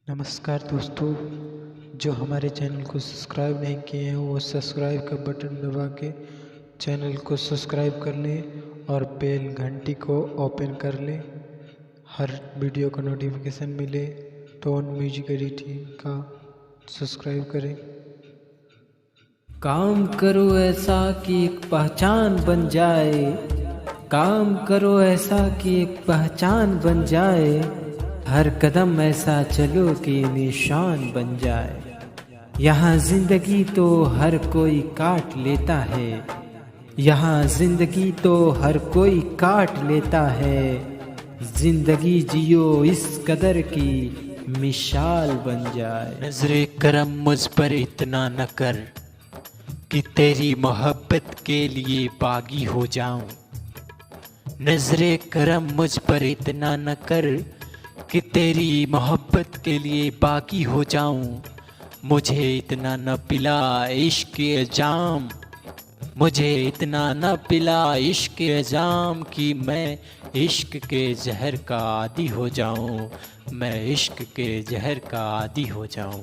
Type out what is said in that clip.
नमस्कार दोस्तों, जो हमारे चैनल को सब्सक्राइब नहीं किए हैं वो सब्सक्राइब का बटन दबा के चैनल को सब्सक्राइब कर लें और बेल घंटी को ओपन कर लें। हर वीडियो का नोटिफिकेशन मिले टोन म्यूजिक एडिटिंग का सब्सक्राइब करें। काम करो ऐसा कि एक पहचान बन जाए, काम करो ऐसा कि एक पहचान बन जाए, हर कदम ऐसा चलो कि निशान बन जाए। यहाँ जिंदगी तो हर कोई काट लेता है, यहाँ जिंदगी तो हर कोई काट लेता है। जिंदगी जियो इस कदर की मिसाल बन जाए। नजरे करम मुझ पर इतना न कर कि तेरी मोहब्बत के लिए बागी हो जाऊं। नजरे करम मुझ पर इतना न कर कि तेरी मोहब्बत के लिए बागी हो जाऊं। मुझे इतना न पिला इश्क जाम, मुझे इतना न पिला इश्क जाम कि मैं इश्क के जहर का आदी हो जाऊं, मैं इश्क के जहर का आदी हो जाऊं।